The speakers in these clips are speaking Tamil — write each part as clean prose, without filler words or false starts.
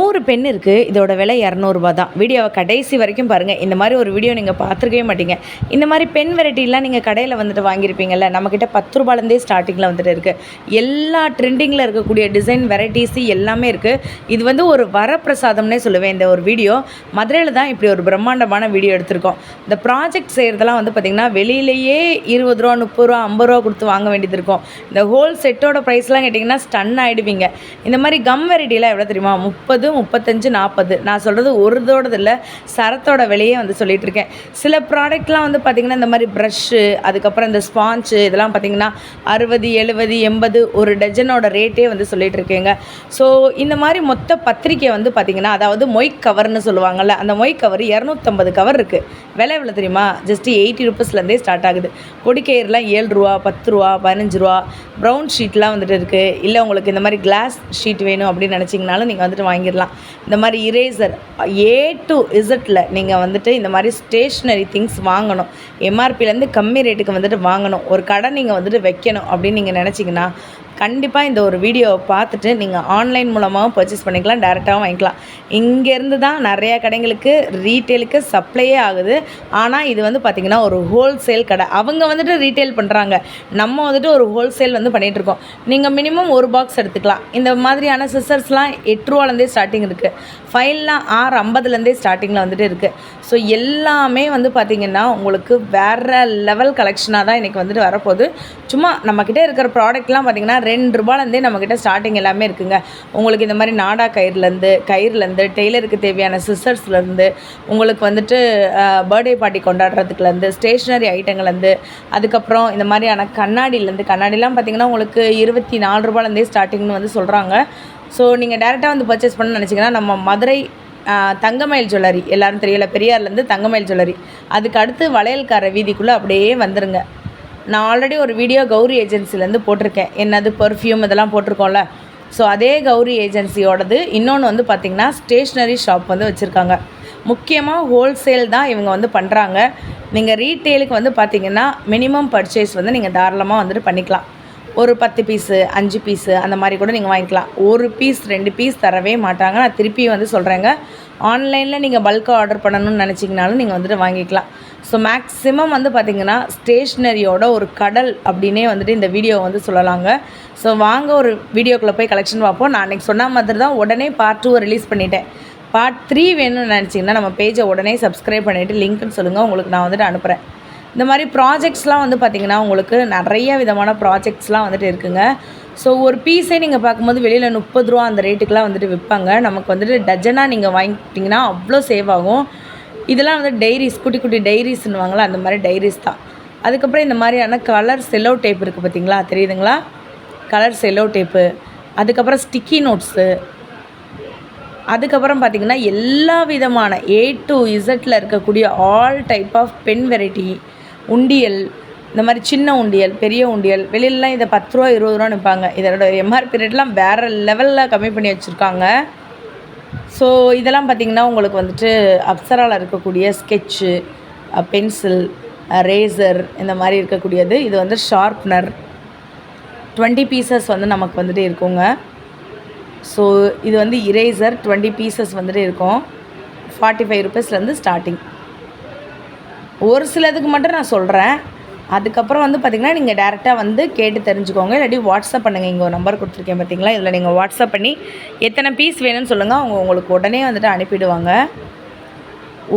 100 பென் இருக்குது. இதோட விலை 200 தான். வீடியோவை கடைசி வரைக்கும் பாருங்கள். இந்த மாதிரி ஒரு வீடியோ நீங்கள் பார்த்துருக்கவே மாட்டீங்க. இந்த மாதிரி பென் வெரைட்டிலாம் நீங்கள் கடையில் வந்துட்டு வாங்கியிருப்பீங்கள்ல, நம்மக்கிட்ட 10 ரூபாலேருந்தே ஸ்டார்டிங்கில் வந்துட்டு இருக்குது. எல்லா ட்ரெண்டிங்கில் இருக்கக்கூடிய டிசைன் வெரைட்டிஸு எல்லாமே இருக்குது. இது வந்து ஒரு வரப்பிரசாதம்னே சொல்லுவேன். இந்த ஒரு வீடியோ மதுரையில் தான் இப்படி ஒரு பிரம்மாண்டமான வீடியோ எடுத்திருக்கோம். இந்த ப்ராஜெக்ட் செய்கிறதெல்லாம் வந்து பார்த்திங்கன்னா வெளியிலேயே 20 ரூபா 30 ரூபா 50 ரூபா கொடுத்து வாங்க வேண்டியது இருக்கும். இந்த ஹோல் செட்டோட ப்ரைஸ்லாம் கேட்டிங்கன்னா ஸ்டன் ஆகிடுவீங்க. இந்த மாதிரி கம் வெரைட்டிலாம் எவ்வளோ தெரியுமா? 30, 35, 40. நான் சொல்கிறது ஒரு இதோடது இல்லை, சரத்தோட விலையே வந்து சொல்லிகிட்டு இருக்கேன். சில ப்ராடக்ட்லாம் வந்து பார்த்திங்கன்னா இந்த மாதிரி ப்ரஷ்ஷு, அதுக்கப்புறம் இந்த ஸ்பாஞ்சு இதெல்லாம் பார்த்திங்கன்னா 60, 70, 80 ஒரு டஜனோட ரேட்டே வந்து சொல்லிகிட்டு இருக்கேங்க. ஸோ இந்த மாதிரி மொத்த பத்திரிக்கை வந்து பார்த்திங்கன்னா, அதாவது மொய் கவர்னு சொல்லுவாங்கள்ல, அந்த மொய் கவர் 250 கவர் இருக்குது. விலை எவ்வளோ தெரியுமா? ஜஸ்ட் 80 ருபீஸ்லேருந்தே ஸ்டார்ட் ஆகுது. கொடிக்கயிறுலாம் 7 ரூபா 10 ரூபா 15 ரூபா. ப்ரௌன் ஷீட்லாம் வந்துட்டு இருக்குது. இல்லை உங்களுக்கு இந்த மாதிரி கிளாஸ் ஷீட் வேணும் அப்படின்னு நினச்சிங்கனாலும் நீங்கள் வந்துட்டு வாங்கிடலாம். இந்த மாதிரி இரேசர் A to Zல நீங்கள் வந்துட்டு இந்த மாதிரி ஸ்டேஷ்னரி திங்ஸ் வாங்கணும், எம்ஆர்பிலேருந்து கம்மி ரேட்டுக்கு வந்துட்டு வாங்கணும், ஒரு கடை நீங்கள் வந்துட்டு வைக்கணும் அப்படின்னு நீங்கள் நினச்சிங்கன்னா கண்டிப்பாக இந்த ஒரு வீடியோவை பார்த்துட்டு நீங்கள் ஆன்லைன் மூலமாகவும் பர்ச்சேஸ் பண்ணிக்கலாம், டேரெக்டாகவும் வாங்கிக்கலாம். இங்கேருந்து தான் நிறையா கடைங்களுக்கு ரீட்டெயிலுக்கு சப்ளையே ஆகுது. ஆனால் இது வந்து பார்த்திங்கன்னா ஒரு ஹோல்சேல் கடை. அவங்க வந்துட்டு ரீட்டெயில் பண்ணுறாங்க, நம்ம வந்துட்டு ஒரு ஹோல்சேல் வந்து பண்ணிகிட்ருக்கோம். நீங்கள் மினிமம் ஒரு பாக்ஸ் எடுத்துக்கலாம். இந்த மாதிரியான சிசர்ஸ்லாம் 8 ரூபாலேருந்தே ஸ்டார்டிங் இருக்குது. ஃபைல்லாம் 6.50லேருந்தே ஸ்டார்டிங்கில் வந்துட்டு இருக்குது. ஸோ எல்லாமே வந்து பார்த்திங்கன்னா உங்களுக்கு வேறு லெவல் கலெக்ஷனாக தான் இன்றைக்கி வந்துட்டு வரப்போகுது. சும்மா நம்மக்கிட்ட இருக்கிற ப்ராடக்ட்லாம் பார்த்திங்கன்னா 2 ரூபாலேருந்தே நம்மக்கிட்ட ஸ்டார்டிங் எல்லாமே இருக்குங்க. உங்களுக்கு இந்த மாதிரி நாடா கயிறுலேருந்து டெய்லருக்கு தேவையான சிசர்ஸ்லேருந்து உங்களுக்கு வந்துட்டு பர்த்டே பார்ட்டி கொண்டாடுறதுக்குலேருந்து ஸ்டேஷ்னரி ஐட்டங்கள்லேருந்து அதுக்கப்புறம் இந்த மாதிரியான கண்ணாடிலாம் பார்த்திங்கன்னா உங்களுக்கு 24 ரூபாலேருந்தே ஸ்டார்டிங்னு வந்து சொல்கிறாங்க. ஸோ நீங்கள் டேரெக்டாக வந்து பர்ச்சேஸ் பண்ணணும்னு நினச்சிங்கன்னா நம்ம மதுரை தங்கமயில் ஜுவல்லரி எல்லோரும் தெரியல, பெரியார்லேருந்து தங்கமயில் ஜுவல்லரி, அதுக்கு அடுத்து வளையல்கார வீதிக்குள்ளே அப்படியே வந்துருங்க. நான் ஆல்ரெடி ஒரு வீடியோ கௌரி ஏஜென்சிலேருந்து போட்டிருக்கேன். என்னது பர்ஃப்யூம் இதெல்லாம் போட்டிருக்கோம்ல. ஸோ அதே கௌரி ஏஜென்சியோடது இன்னொன்று வந்து பார்த்திங்கன்னா ஸ்டேஷ்னரி ஷாப் வந்து வச்சுருக்காங்க. முக்கியமாக ஹோல்சேல் தான் இவங்க வந்து பண்ணுறாங்க. நீங்கள் ரீட்டெயிலுக்கு வந்து பார்த்திங்கன்னா மினிமம் பர்ச்சேஸ் வந்து நீங்கள் தாராளமாக வந்துட்டு பண்ணிக்கலாம். ஒரு 10 பீஸு 5 பீஸு அந்த மாதிரி கூட நீங்கள் வாங்கிக்கலாம். ஒரு பீஸ் 2 பீஸ் தரவே மாட்டாங்க. நான் திருப்பி வந்து சொல்கிறேங்க, ஆன்லைனில் நீங்கள் பல்காக ஆர்டர் பண்ணணும்னு நினச்சிங்கனாலும் நீங்கள் வந்துட்டு வாங்கிக்கலாம். ஸோ மேக்ஸிமம் வந்து பார்த்திங்கன்னா ஸ்டேஷ்னரியோட ஒரு கடல் அப்படின்னே வந்துட்டு இந்த வீடியோ வந்து சொல்லலாங்க. ஸோ வாங்க ஒரு வீடியோக்குள்ளே போய் கலெக்ஷன் பார்ப்போம். நான் அன்றைக்கி சொன்ன மாதிரி தான் உடனே பார்ட் 2 ரிலீஸ் பண்ணிட்டேன். பார்ட் 3 வேணும்னு நினச்சிங்கன்னா நம்ம பேஜை உடனே சப்ஸ்கிரைப் பண்ணிவிட்டு லிங்க்னு சொல்லுங்கள், உங்களுக்கு நான் வந்துட்டு அனுப்புகிறேன். இந்த மாதிரி ப்ராஜெக்ட்ஸ்லாம் வந்து பார்த்திங்கன்னா உங்களுக்கு நிறைய விதமான ப்ராஜெக்ட்ஸ்லாம் வந்துட்டு இருக்குங்க. ஸோ ஒரு பீஸே நீங்கள் பார்க்கும்போது வெளியில் 30 ரூபா அந்த ரேட்டுக்கெலாம் வந்துட்டு விற்பாங்க. நமக்கு வந்துட்டு டஜனாக நீங்கள் வாங்கிட்டிங்கன்னா அவ்வளோ சேவ் ஆகும். இதெல்லாம் வந்து டைரிஸ், குட்டி குட்டி டைரிஸ்ன்னுவாங்களா, அந்த மாதிரி டைரிஸ் தான். அதுக்கப்புறம் இந்த மாதிரியான கலர் செல்லோ டேப் இருக்குது பார்த்திங்களா, தெரியுதுங்களா? கலர் செல்லோ டேப்பு, அதுக்கப்புறம் ஸ்டிக்கி நோட்ஸு, அதுக்கப்புறம் பார்த்திங்கன்னா எல்லா விதமான A to Zல இருக்கக்கூடிய all type of pen variety, உண்டியல், இந்த மாதிரி சின்ன உண்டியல் பெரிய உண்டியல், வெளியிலலாம் இதை 10 ரூபா 20 ரூபான்னு விற்பாங்க. இதோட எம்ஆர்பி ரேட்லாம் வேறு லெவலில் கம்மி பண்ணி வச்சுருக்காங்க. ஸோ இதெல்லாம் பார்த்திங்கன்னா உங்களுக்கு வந்துட்டு அப்சராவில் இருக்கக்கூடிய ஸ்கெட்சு, பென்சில், ரேசர் இந்த மாதிரி இருக்கக்கூடியது. இது வந்து ஷார்ப்னர் 20 பீசஸ் வந்து நமக்கு வந்துட்டு இருக்குங்க. ஸோ இது வந்து இரேசர் 20 பீசஸ் வந்துட்டு இருக்கும். 45 ருபீஸ்லேருந்து ஸ்டார்டிங். ஒரு சிலதுக்கு மட்டும் நான் சொல்கிறேன். அதுக்கப்புறம் வந்து பார்த்திங்கன்னா நீங்கள் டேரெக்டாக வந்து கேட்டு தெரிஞ்சுக்கோங்க. இல்லாட்டி வாட்ஸ்அப் பண்ணுங்கள். இங்கே ஒரு நம்பர் கொடுத்துருக்கேன் பார்த்திங்களா, இதில் நீங்கள் வாட்ஸ்அப் பண்ணி எத்தனை பீஸ் வேணும்னு சொல்லுங்கள், அவங்க உங்களுக்கு உடனே வந்துட்டு அனுப்பிடுவாங்க.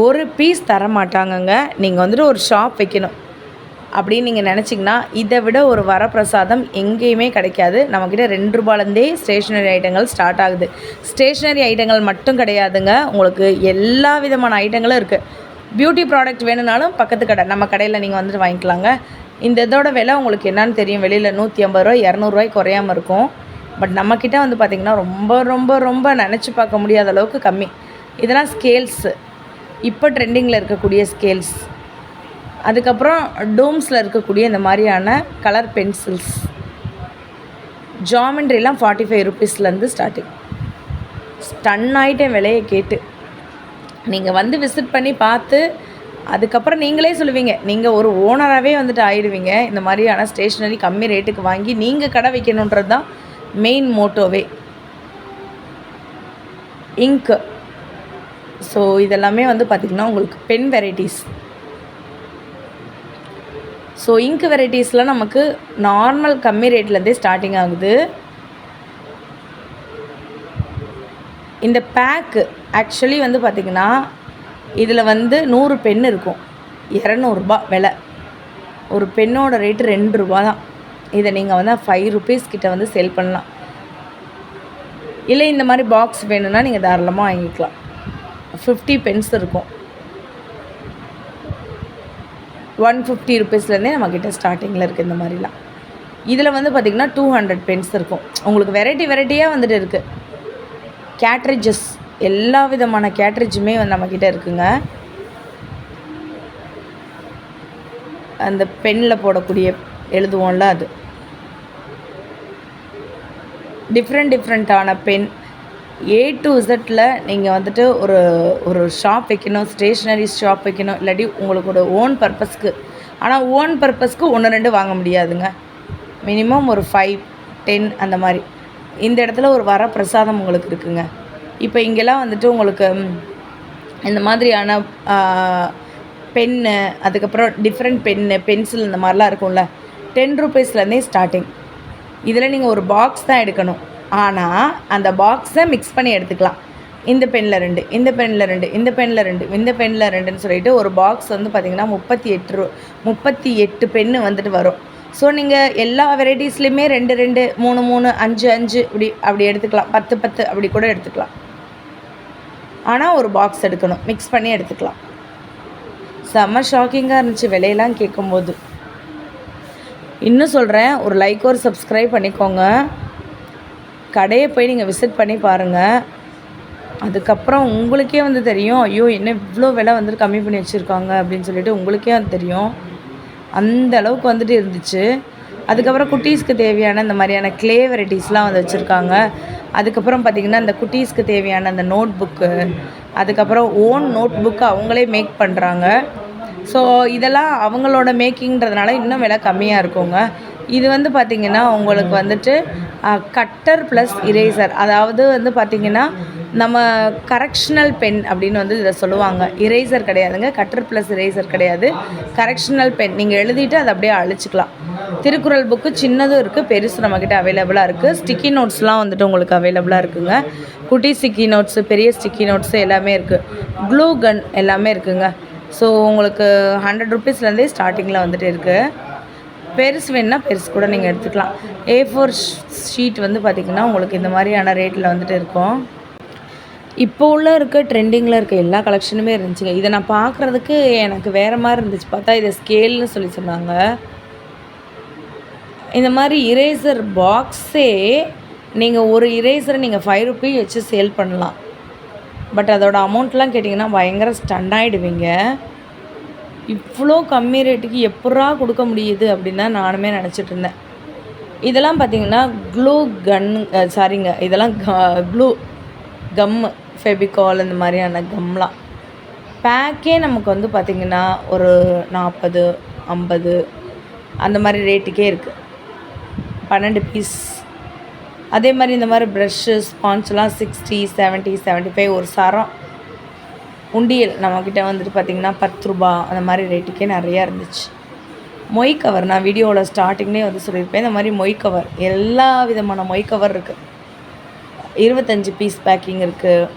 ஒரு பீஸ் தர மாட்டாங்கங்க. நீங்கள் வந்துட்டு ஒரு ஷாப் வைக்கணும் அப்படின்னு நீங்கள் நினச்சிங்கன்னா இதை விட ஒரு வரப்பிரசாதம் எங்கேயுமே கிடைக்காது. நம்மக்கிட்ட 2 ரூபாலேருந்தே ஸ்டேஷ்னரி ஐட்டங்கள் ஸ்டார்ட் ஆகுது. ஸ்டேஷ்னரி ஐட்டங்கள் மட்டும் கிடையாதுங்க, உங்களுக்கு எல்லா விதமான ஐட்டங்களும் இருக்குது. பியூட்டி ப்ராடக்ட் வேணும்னாலும் பக்கத்து கடை நம்ம கடையில் நீங்கள் வந்துட்டு வாங்கிக்கலாங்க. இந்த இதோட விலை உங்களுக்கு என்னன்னு தெரியும், வெளியில் 150 ரூபா 200 ரூபாய்க்கு குறையாமல் இருக்கும். பட் நம்மக்கிட்ட வந்து பார்த்திங்கன்னா ரொம்ப ரொம்ப ரொம்ப நினச்சி பார்க்க முடியாத அளவுக்கு கம்மி. இதெல்லாம் ஸ்கேல்ஸு, இப்போ ட்ரெண்டிங்கில் இருக்கக்கூடிய ஸ்கேல்ஸ். அதுக்கப்புறம் டோம்ஸில் இருக்கக்கூடிய இந்த மாதிரியான கலர் பென்சில்ஸ், ஜாமெண்ட்ரிலாம் 45 ருபீஸ்லேருந்து ஸ்டார்டிங். ஸ்டன் ஆகிட்டேன் விலையை கேட்டு. நீங்கள் வந்து விசிட் பண்ணி பார்த்து அதுக்கப்புறம் நீங்களே சொல்லுவீங்க, நீங்கள் ஒரு ஓனராகவே வந்துட்டு ஆகிடுவீங்க. இந்த மாதிரியான ஸ்டேஷ்னரி கம்மி ரேட்டுக்கு வாங்கி நீங்கள் கடை வைக்கணுன்றது தான் மெயின் மோட்டோவே. இங்க்கு. ஸோ இதெல்லாமே வந்து பார்த்திங்கன்னா உங்களுக்கு பென் வெரைட்டிஸ். ஸோ இங்க் வெரைட்டிஸ்லாம் நமக்கு நார்மல் கம்மி ரேட்லேருந்தே ஸ்டார்டிங் ஆகுது. இந்த பேக்கு ஆக்சுவலி வந்து பார்த்திங்கன்னா இதில் வந்து 100 பென் இருக்கும். 200 விலை. ஒரு பென்னோட ரேட்டு 2 ரூபா தான். இதை நீங்கள் வந்து 5 ருபீஸ் கிட்ட வந்து சேல் பண்ணலாம். இல்லை இந்த மாதிரி பாக்ஸ் வேணும்னா நீங்கள் தாராளமாக வாங்கிக்கலாம். 50 பென்ஸ் இருக்கும். 150 ருபீஸ்லேருந்தே நம்மக்கிட்ட ஸ்டார்டிங்கில் இருக்குது இந்த மாதிரிலாம். இதில் வந்து பார்த்திங்கன்னா 200 பென்ஸ் இருக்கும். உங்களுக்கு வெரைட்டியாக வந்துட்டு இருக்குது. கேட்ரிட்ஜஸ் எல்லா விதமான கேட்ரிட்ஜுமே வந்து நம்மக்கிட்ட இருக்குங்க. அந்த பென்னில் போடக்கூடிய எழுதுவோம்ல அது. டிஃப்ரெண்ட்டான பென் A to Zல நீங்கள் வந்துட்டு ஒரு ஷாப் வைக்கணும், ஸ்டேஷ்னரி ஷாப் வைக்கணும், இல்லாட்டி உங்களுக்கு ஒரு ஓன் பர்பஸ்க்கு. ஆனால் ஓன் பர்பஸ்க்கு 1 2 வாங்க முடியாதுங்க. மினிமம் ஒரு 5 10 அந்த மாதிரி. இந்த இடத்துல ஒரு வர பிரசாதம் உங்களுக்கு இருக்குங்க. இப்போ இங்கெல்லாம் வந்துட்டு உங்களுக்கு இந்த மாதிரியான பென்னு, அதுக்கப்புறம் டிஃப்ரெண்ட் பென்னு, பென்சில் இந்த மாதிரிலாம் இருக்கும்ல, 10 ருபீஸ்லேருந்தே ஸ்டார்டிங். இதில் நீங்கள் ஒரு பாக்ஸ் தான் எடுக்கணும். ஆனால் அந்த பாக்ஸை மிக்ஸ் பண்ணி எடுத்துக்கலாம். இந்த பெனில் 2, இந்த பெனில் 2, இந்த பெனில் 2, இந்த பெனில் 2ன்னு சொல்லிட்டு ஒரு பாக்ஸ் வந்து பார்த்திங்கன்னா 38 பென்னு வந்துட்டு வரும். ஸோ நீங்கள் எல்லா வெரைட்டிஸ்லேயுமே 2 2, 3 3, 5 5 அப்படி எடுத்துக்கலாம். 10 10 அப்படி கூட எடுத்துக்கலாம். ஆனால் ஒரு பாக்ஸ் எடுக்கணும், மிக்ஸ் பண்ணி எடுத்துக்கலாம். செம்ம ஷாக்கிங்காக இருந்துச்சு விலையெல்லாம் கேட்கும்போது. இன்னும் சொல்கிறேன், ஒரு லைக் ஒரு சப்ஸ்கிரைப் பண்ணிக்கோங்க. கடையை போய் நீங்கள் விசிட் பண்ணி பாருங்கள். அதுக்கப்புறம் உங்களுக்கே வந்து தெரியும், ஐயோ என்ன இவ்வளோ விலை வந்துட்டு கம்மி பண்ணி வச்சுருக்காங்க அப்படின்னு சொல்லிட்டு உங்களுக்கே அது தெரியும். அந்த அளவுக்கு வந்துட்டு இருந்துச்சு. அதுக்கப்புறம் குட்டீஸ்க்கு தேவையான இந்த மாதிரியான க்ளே வெரைட்டிஸ்லாம் வந்து வச்சுருக்காங்க. அதுக்கப்புறம் பார்த்திங்கன்னா இந்த குட்டீஸ்க்கு தேவையான அந்த நோட் புக்கு, அதுக்கப்புறம் ஓன் நோட் புக்கு அவங்களே மேக் பண்ணுறாங்க. ஸோ இதெல்லாம் அவங்களோட மேக்கிங்கிறதுனால இன்னும் விலை கம்மியாக இருக்குங்க. இது வந்து பார்த்திங்கன்னா உங்களுக்கு வந்துட்டு கட்டர் ப்ளஸ் இரேசர். அதாவது வந்து பார்த்திங்கன்னா நம்ம கரெக்ஷனல் பென் அப்படின்னு வந்து இதை சொல்லுவாங்க. இரேசர் கிடையாதுங்க, கட்டர் ப்ளஸ் இரேசர் கிடையாது, கரெக்ஷனல் பென். நீங்கள் எழுதிட்டு அதை அப்படியே அழிச்சிக்கலாம். திருக்குறள் புக்கு சின்னதும் இருக்குது, பெருசு நம்மக்கிட்ட அவைலபிளாக இருக்குது. ஸ்டிக்கி நோட்ஸ்லாம் வந்துட்டு உங்களுக்கு அவைலபிளாக இருக்குதுங்க. குட்டி ஸ்டிக்கி நோட்ஸு, பெரிய ஸ்டிக்கி நோட்ஸு எல்லாமே இருக்குது. க்ளூ கன் எல்லாமே இருக்குதுங்க. ஸோ உங்களுக்கு 100 ருபீஸ்லேருந்தே ஸ்டார்டிங்கில் வந்துட்டு இருக்குது. பெருசு வேணுன்னா பெருசு கூட நீங்கள் எடுத்துக்கலாம். A4 ஷீட் வந்து பார்த்திங்கன்னா உங்களுக்கு இந்த மாதிரியான ரேட்டில் வந்துட்டு இருக்கும். இப்போ இருக்க ட்ரெண்டிங்கில் இருக்க எல்லா கலெக்ஷனுமே இருந்துச்சுங்க. இதை நான் பார்க்குறதுக்கு எனக்கு வேறு மாதிரி இருந்துச்சு. பார்த்தா இதை ஸ்கேல்னு சொல்லி சொன்னாங்க. இந்த மாதிரி இரேசர் பாக்ஸே நீங்கள் ஒரு இரேசரை நீங்கள் 5 ருபீ வச்சு சேல் பண்ணலாம். பட் அதோட அமௌண்ட்லாம் கேட்டிங்கன்னா பயங்கர ஸ்டன் ஆகிடுவீங்க. இவ்வளோ கம்மி ரேட்டுக்கு எப்பட்றா கொடுக்க முடியுது அப்படின்னு தான் நானுமே நினச்சிட்டு இருந்தேன். இதெல்லாம் பார்த்திங்கன்னா க்ளூ சாரிங்க, இதெல்லாம் க்ளூ கம்மு, ஃபெபிகால் இந்த மாதிரியான கம்லாம். பேக்கே நமக்கு வந்து பார்த்திங்கன்னா ஒரு 40 50 அந்த மாதிரி ரேட்டுக்கே இருக்குது. 12 பீஸ். அதே மாதிரி இந்த மாதிரி ப்ரஷ்ஷு ஸ்பான்ஸ்லாம் 60 70 75 ஒரு சரம். உண்டியல் நம்மக்கிட்ட வந்துட்டு பார்த்திங்கன்னா 10 ரூபா அந்த மாதிரி ரேட்டுக்கே நிறையா இருந்துச்சு. மொய் கவர் நான் வீடியோவில் ஸ்டார்டிங்லேயே வந்து சொல்லியிருப்பேன். இந்த மாதிரி மொய் கவர், எல்லா விதமான மொய் கவர் இருக்குது. 25 பீஸ் பேக்கிங் இருக்குது,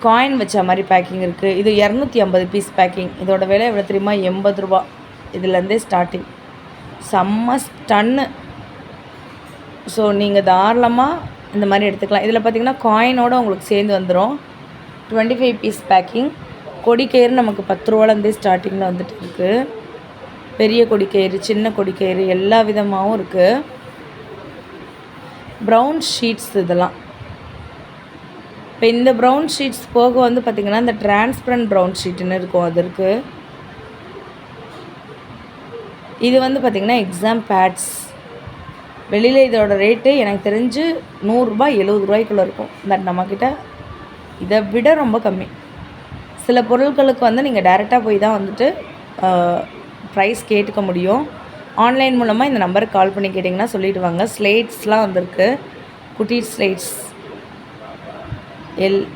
காயின் வச்ச மாதிரி பேக்கிங் இருக்குது. இது 250 பீஸ் பேக்கிங். இதோட விலை எவ்வளோ தெரியுமா? 80 ரூபா. இதுலேருந்தே ஸ்டார்டிங். செம்ம ஸ்டன்னு. ஸோ நீங்கள் தாராளமாக இந்த மாதிரி எடுத்துக்கலாம். இதில் பார்த்திங்கன்னா காயினோடு உங்களுக்கு சேர்ந்து வந்துடும். 25 பீஸ் பேக்கிங். கொடிக்கயிறு நமக்கு 10 ரூபாலேருந்தே ஸ்டார்டிங்கில் வந்துட்டு இருக்குது. பெரிய கொடிக்கயிறு, சின்ன கொடிக்கயிறு எல்லா விதமாகவும் இருக்குது. ப்ரௌன் ஷீட்ஸ் இதெல்லாம். இப்போ இந்த ப்ரௌன் ஷீட்ஸ் போக வந்து பார்த்திங்கன்னா இந்த டிரான்ஸ்பரண்ட் ப்ரௌன் ஷீட்டுன்னு இருக்கும், அது இருக்குது. இது வந்து பார்த்திங்கன்னா எக்ஸாம் பேட்ஸ். வெளியில் இதோட ரேட்டு எனக்கு தெரிஞ்சு 100 ரூபா 70 ரூபாய்க்குள்ளே இருக்கும். பட் நம்மக்கிட்ட இதை விட ரொம்ப கம்மி. சில பொருட்களுக்கு வந்து நீங்கள் டைரெக்டாக போய் தான் வந்துட்டு ப்ரைஸ் கேட்டுக்க முடியும். ஆன்லைன் மூலமாக இந்த நம்பருக்கு கால் பண்ணி கேட்டிங்கன்னா சொல்லிவிடுவாங்க. ஸ்லேட்ஸ்லாம் வந்திருக்கு, குட்டி ஸ்லேட்ஸ்.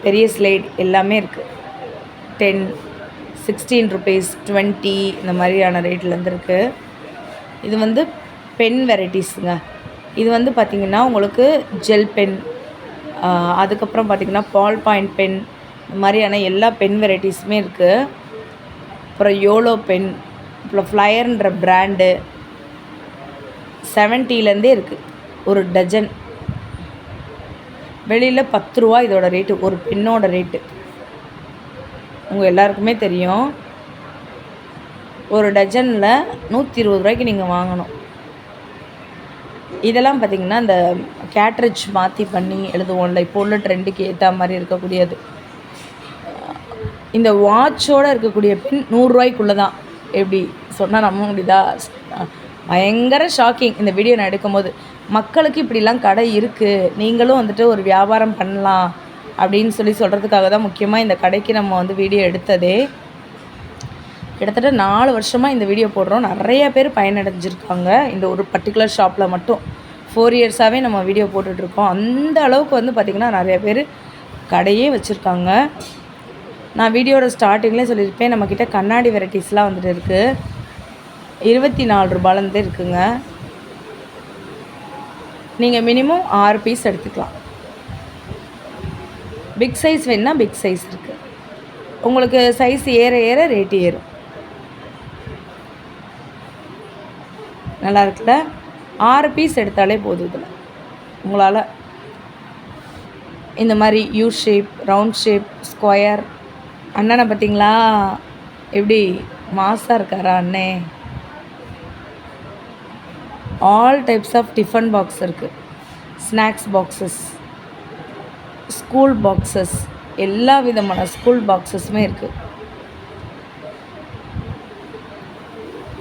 பெரிய ஸ்லைட் எல்லாமே இருக்குது. 10, 16 ருபீஸ், 20 இந்த மாதிரியான ரேட்லேருந்து இருக்குது. இது வந்து பென் வெரைட்டிஸுங்க. இது வந்து பார்த்திங்கன்னா உங்களுக்கு ஜெல் பென், அதுக்கப்புறம் பார்த்திங்கன்னா பால் பாயிண்ட் பென், இந்த மாதிரியான எல்லா பென் வெரைட்டிஸுமே இருக்குது. அப்புறம் யோலோ பென், அப்புறம் ஃப்ளையர்ன்ற பிராண்டு 70லேருந்தே இருக்குது ஒரு டஜன். வெளியில் 10 ரூபா இதோட ரேட்டு, ஒரு பென்னோட ரேட்டு உங்கள் எல்லாருக்குமே தெரியும். ஒரு டஜனில் 120 ரூபாய்க்கு நீங்கள் வாங்கணும். இதெல்லாம் பார்த்திங்கன்னா இந்த கேட்ரிட்ஜ் மாற்றி பண்ணி எழுதுவோம்ல, இப்போ உள்ள ட்ரெண்டுக்கு ஏற்ற மாதிரி இருக்கக்கூடியது. இந்த வாட்சோடு இருக்கக்கூடிய பென் 100 ரூபாய்க்குள்ளே தான். எப்படி சொன்னால் நம்ப முடியுதா? பயங்கர ஷாக்கிங். இந்த வீடியோ நான் எடுக்கும்போது மக்களுக்கு இப்படிலாம் கடை இருக்குது, நீங்களும் வந்துட்டு ஒரு வியாபாரம் பண்ணலாம் அப்படின்னு சொல்கிறதுக்காக தான் முக்கியமாக இந்த கடைக்கு நம்ம வந்து வீடியோ எடுத்ததே. கிட்டத்தட்ட 4 வருஷமாக இந்த வீடியோ போடுறோம். நிறைய பேர் பயனடைஞ்சிருக்காங்க இந்த ஒரு பர்டிகுலர் ஷாப்பில் மட்டும். 4 இயர்ஸாகவே நம்ம வீடியோ போட்டுட்ருக்கோம். அந்த அளவுக்கு வந்து பார்த்திங்கன்னா நிறைய பேர் கடையே வச்சுருக்காங்க. நான் வீடியோட ஸ்டார்டிங்லேயே சொல்லியிருப்பேன், நம்மக்கிட்ட கண்ணாடி வெரைட்டிஸ்லாம் வந்துட்டு இருக்குது. 24 ரூபாலேருந்து இருக்குங்க. நீங்கள் மினிமம் 6 பீஸ் எடுத்துக்கலாம். பிக் சைஸ் வேணுன்னா பிக் சைஸ் இருக்குது. உங்களுக்கு சைஸ் ஏற ஏற ரேட்டு ஏறும். நல்லா இருக்குல்ல? 6 பீஸ் எடுத்தாலே போதும். இதில் உங்களால் இந்த மாதிரி U shape, round shape, square. அண்ணனை பார்த்தீங்களா எப்படி மாசாக இருக்காரா அண்ணே? All types of tiffin box இருக்குது. ஸ்நாக்ஸ் பாக்ஸஸ், ஸ்கூல் பாக்ஸஸ், எல்லா விதமான ஸ்கூல் பாக்ஸஸுமே இருக்குது.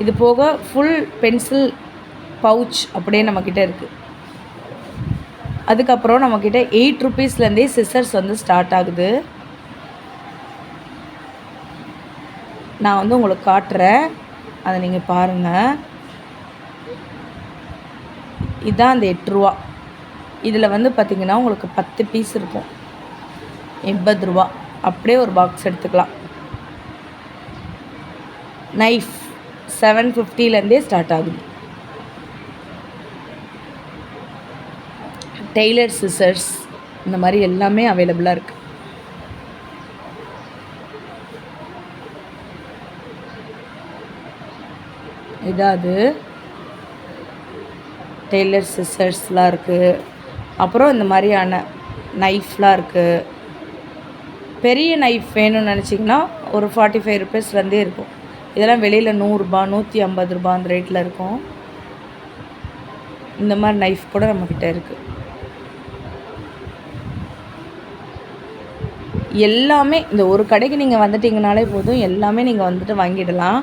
இது போக ஃபுல் பென்சில் பவுச் அப்படியே நம்மக்கிட்ட இருக்குது. அதுக்கப்புறம் நம்மக்கிட்ட 8 ருபீஸ்லேருந்தே சிசர்ஸ் வந்து ஸ்டார்ட் ஆகுது. நான் வந்து உங்களுக்கு காட்டுறேன், அதை நீங்கள் பாருங்கள். இதுதான் அந்த 8 ரூபா. இதில் வந்து பார்த்திங்கன்னா உங்களுக்கு 10 பீஸ் இருக்கும். 80 ரூபா. அப்படியே ஒரு பாக்ஸ் எடுத்துக்கலாம். நைஃப் 750லேருந்தே ஸ்டார்ட் ஆகுது. டெய்லர் சிசர்ஸ் இந்த மாதிரி எல்லாமே அவைலபிளாக இருக்குது. இதாவது டெய்லர் சிசர்ஸ்லாம் இருக்குது. அப்புறம் இந்த மாதிரியான நைஃப்லாம் இருக்குது. பெரிய நைஃப் வேணும்னு நினச்சிங்கன்னா ஒரு 45 ருபீஸ்லேருந்தே இருக்கும். இதெல்லாம் வெளியில் 100 ரூபா, 150 ரூபா அந்த ரேட்டில் இருக்கும். இந்த மாதிரி நைஃப் கூட நம்மக்கிட்ட இருக்குது. எல்லாமே இந்த ஒரு கடைக்கு நீங்கள் வந்துட்டிங்கனாலே போதும், எல்லாமே நீங்கள் வந்துட்டு வாங்கிடலாம்.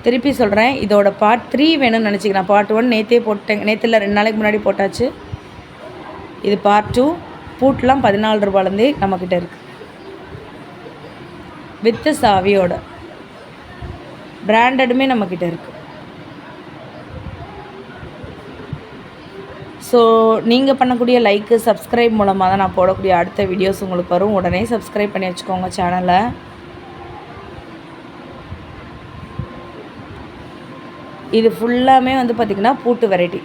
திருப்பி சொல்கிறேன், இதோட பார்ட் 3 வேணும்னு நினச்சிக்கிறேன். பார்ட் 1 நேற்றே போட்டேங்க, நேற்றில் 2 நாளைக்கு முன்னாடி போட்டாச்சு. இது பார்ட் 2. பூட்லாம் 14 ரூபாலேருந்தே நம்மக்கிட்ட இருக்குது. வித்து சாவியோட பிராண்டடுமே நம்மக்கிட்ட இருக்குது. ஸோ நீங்கள் பண்ணக்கூடிய லைக்கு, சப்ஸ்கிரைப் மூலமாக தான் நான் போடக்கூடிய அடுத்த வீடியோஸ் உங்களுக்கு வரும். உடனே சப்ஸ்கிரைப் பண்ணி வச்சுக்கோங்க சேனலை. இது ஃபுல்லாமே வந்து பார்த்திங்கன்னா பூட்டு வெரைட்டி.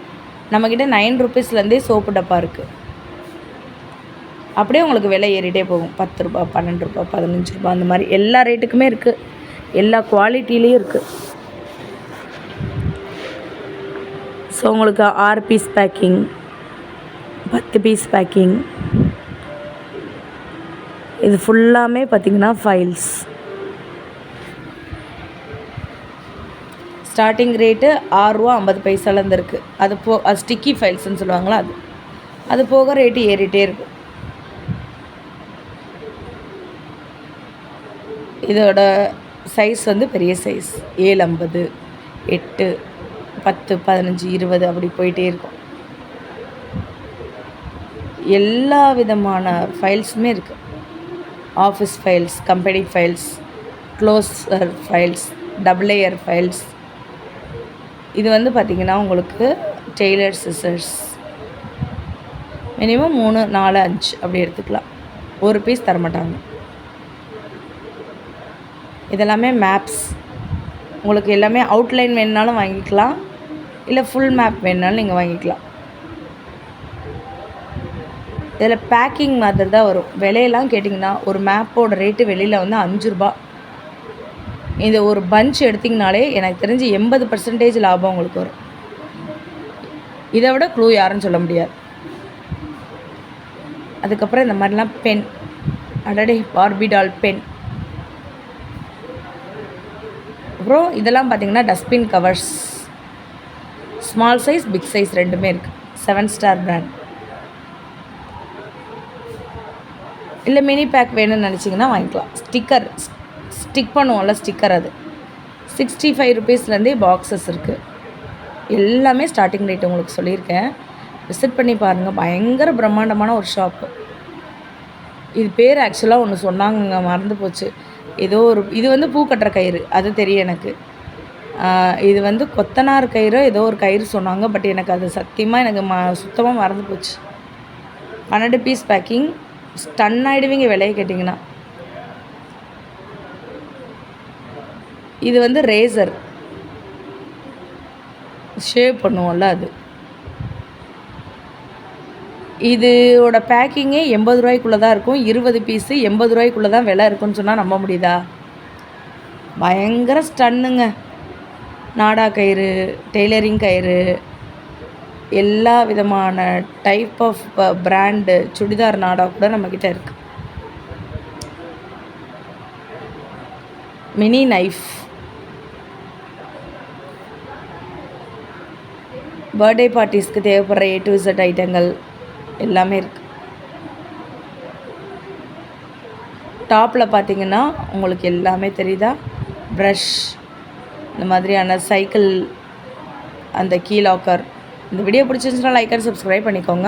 நம்மக்கிட்ட 9 ருபீஸ்லேருந்தே சோப்பு டப்பா இருக்குது. அப்படியே உங்களுக்கு விலை ஏறிட்டே போகும். 10 ரூபா, 12 ரூபா, 15 ரூபா அந்த மாதிரி எல்லா ரேட்டுக்குமே இருக்குது. எல்லா குவாலிட்டிலையும் இருக்குது. ஸோ உங்களுக்கு 6 பீஸ் பேக்கிங், 10 பீஸ் பேக்கிங், இது ஃபுல்லாமே பார்த்திங்கன்னா ஃபைல்ஸ். ஸ்டார்டிங் ரேட்டு 6 ரூபா 50 பைசாலேருந்து இருக்குது. அது ஸ்டிக்கி ஃபைல்ஸ்ன்னு சொல்லுவாங்களா, அது போக ரேட்டு ஏறிட்டே இருக்கும். இதோட சைஸ் வந்து பெரிய சைஸ் 750, 8, 10, 15, 20 அப்படி போயிட்டே இருக்கும். எல்லா விதமான ஃபைல்ஸுமே இருக்குது. Office files, company files, closure files, double layer files. இது வந்து பார்த்திங்கன்னா உங்களுக்கு டெய்லர் சிசர்ஸ் மினிமம் 3, 4, 5 அப்படி எடுத்துக்கலாம். ஒரு பீஸ் தரமாட்டாங்க. இதெல்லாமே மேப்ஸ். உங்களுக்கு எல்லாமே அவுட்லைன் வேணுனாலும் வாங்கிக்கலாம், இல்லை ஃபுல் மேப் வேணுனாலும் நீங்கள் வாங்கிக்கலாம். இதில் பேக்கிங் மாதிரி தான் வரும். விலையெல்லாம் கேட்டிங்கன்னா ஒரு மேப்போட ரேட்டு வெளியில் வந்து 5 ரூபா. இந்த ஒரு பஞ்ச் எடுத்திங்கனாலே எனக்கு தெரிஞ்சு 80% லாபம் உங்களுக்கு வரும். இதை விட க்ளூ யாருன்னு சொல்ல முடியாது. அதுக்கப்புறம் இந்த மாதிரிலாம் பென், அடடே பார்பி டால் பென். அப்புறம் இதெல்லாம் பார்த்திங்கன்னா dustbin covers, small size big size ரெண்டுமே இருக்குது. 7 ஸ்டார் பிராண்ட். இல்லை மினி பேக் வேணும்னு நினச்சிங்கன்னா வாங்கிக்கலாம். ஸ்டிக்கர் ஸ்டிக் பண்ணுவோம்ல, ஸ்டிக்கர் அது 65 ருபீஸ்லேருந்தே பாக்ஸஸ் இருக்குது. எல்லாமே ஸ்டார்டிங் ரேட் உங்களுக்கு சொல்லியிருக்கேன். விசிட் பண்ணி பாருங்கள். பயங்கர பிரம்மாண்டமான ஒரு ஷாப்பு. இது பேர் ஆக்சுவலாக ஒன்று சொன்னாங்க, மறந்து போச்சு. ஏதோ ஒரு இது வந்து பூ கட்டுற கயிறு, அது தெரியும் எனக்கு. இது வந்து கொத்தனார் கயிறு ஏதோ ஒரு கயிறு சொன்னாங்க. பட் எனக்கு அது சத்தியமாக எனக்கு சுத்தமாக மறந்து போச்சு. 12 பீஸ் பேக்கிங். ஸ்டன் ஆகிடுவீங்க விலையை கேட்டிங்கன்னா. இது வந்து ரேசர், ஷேவ் பண்ணுவோம்ல அது. இதோட பேக்கிங்கே 80 ரூபாய்க்குள்ளே தான் இருக்கும். 20 பீஸு 80 ரூபாய்க்குள்ளே தான் விலை இருக்குன்னு சொன்னால் நம்ப முடியுதா? பயங்கர ஸ்டன்னுங்க. நாடா கயிறு, டெய்லரிங் கயிறு, எல்லா விதமான டைப் ஆஃப் பிராண்டு சுடிதார் நாடா கூட நம்மக்கிட்ட இருக்குது. மினி நைஃப், பர்த்டே பார்ட்டிஸ்க்கு தேவைப்படுற A to Z ஐட்டங்கள் எல்லாமே இருக்குது. டாப்பில் பார்த்திங்கன்னா உங்களுக்கு எல்லாமே தெரியுதா? ப்ரஷ், இந்த மாதிரியான சைக்கிள், அந்த கீ லாக்கர். இந்த வீடியோ பிடிச்சிருந்துச்சுன்னா லைக் அண்ட் சப்ஸ்கிரைப் பண்ணிக்கோங்க.